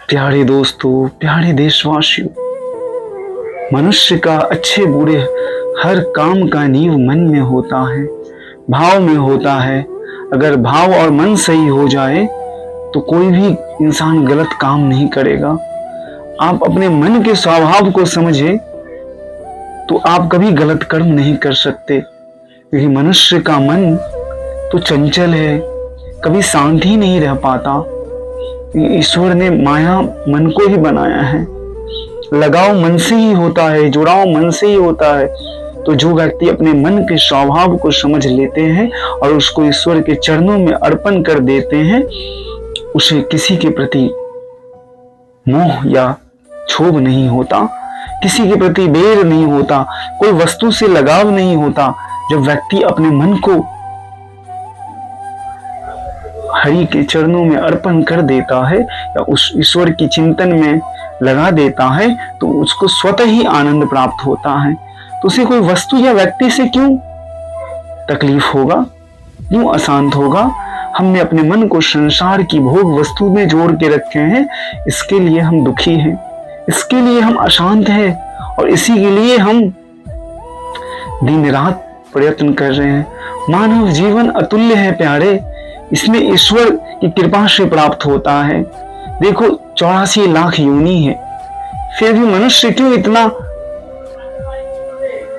प्यारे दोस्तों, प्यारे देशवासियों, मनुष्य का अच्छे बुरे हर काम का नींव मन में होता है, भाव में होता है। अगर भाव और मन सही हो जाए तो कोई भी इंसान गलत काम नहीं करेगा। आप अपने मन के स्वभाव को समझे तो आप कभी गलत कर्म नहीं कर सकते, क्योंकि मनुष्य का मन तो चंचल है, कभी शांत ही नहीं रह पाता। ईश्वर ने माया मन को ही बनाया है, लगाव मन से ही होता है, जुड़ाव मन से ही होता है। तो जो व्यक्ति अपने मन के स्वभाव को समझ लेते हैं और उसको ईश्वर के चरणों में अर्पण कर देते हैं, उसे किसी के प्रति मोह या क्षोभ नहीं होता, किसी के प्रति बैर नहीं होता, कोई वस्तु से लगाव नहीं होता। जब व्यक्ति अपने मन को हरि के चरणों में अर्पण कर देता है या उस ईश्वर की चिंतन में लगा देता है तो उसको स्वतः ही आनंद प्राप्त होता है। तो उसे कोई वस्तु या व्यक्ति से क्यों तकलीफ होगा, क्यों अशांत होगा। हमने अपने मन को संसार की भोग वस्तु में जोड़ के रखे हैं, इसके लिए हम दुखी हैं, इसके लिए हम अशांत हैं और इसी के लिए हम दिन रात प्रयत्न कर रहे हैं। मानव जीवन अतुल्य है प्यारे, इसमें ईश्वर की कृपा से प्राप्त होता है। देखो 84 लाख योनि है, फिर भी मनुष्य क्यों इतना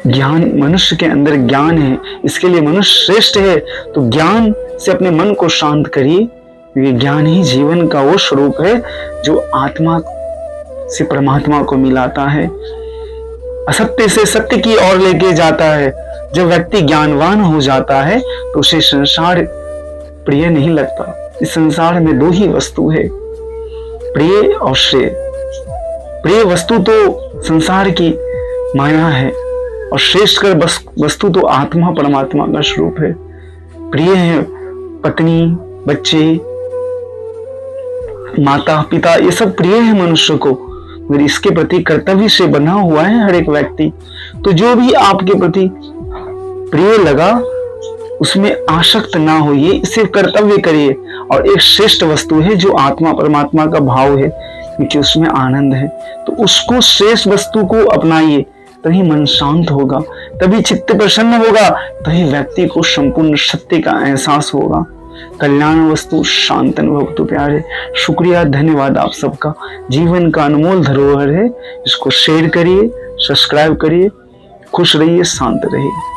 ज्ञान, मनुष्य के अंदर ज्ञान है, इसके लिए मनुष्य श्रेष्ठ है। तो ज्ञान से अपने मन को शांत करिए, क्योंकि ज्ञान ही जीवन का वो स्वरूप है जो आत्मा से परमात्मा को मिलाता है, असत्य से सत्य की ओर लेके जाता है। जब व्यक्ति ज्ञानवान हो जाता है तो उसे संसार प्रिय नहीं लगता। इस संसार में दो ही वस्तु है, प्रिय और श्रेय। प्रिय वस्तु तो संसार की माया है और श्रेष्ठ कर वस्तु तो आत्मा परमात्मा का स्वरूप है। प्रिय है पत्नी, बच्चे, माता पिता, ये सब प्रिय है मनुष्य को, मगर इसके प्रति कर्तव्य से बना हुआ है हर एक व्यक्ति। तो जो भी आपके प्रति प्रिय लगा उसमें आसक्त ना होइए, सिर्फ कर्तव्य करिए। और एक श्रेष्ठ वस्तु है जो आत्मा परमात्मा का भाव है, क्योंकि उसमें आनंद है। तो उसको श्रेष्ठ वस्तु को अपनाइए, तभी मन शांत होगा, तभी चित्त प्रसन्न होगा, तभी व्यक्ति को संपूर्ण सत्य का एहसास होगा। कल्याण वस्तु शांतन भवतु प्यारे। शुक्रिया, धन्यवाद आप सबका। जीवन का अनमोल धरोहर है, इसको शेयर करिए, सब्सक्राइब करिए। खुश रहिए, शांत रहिए।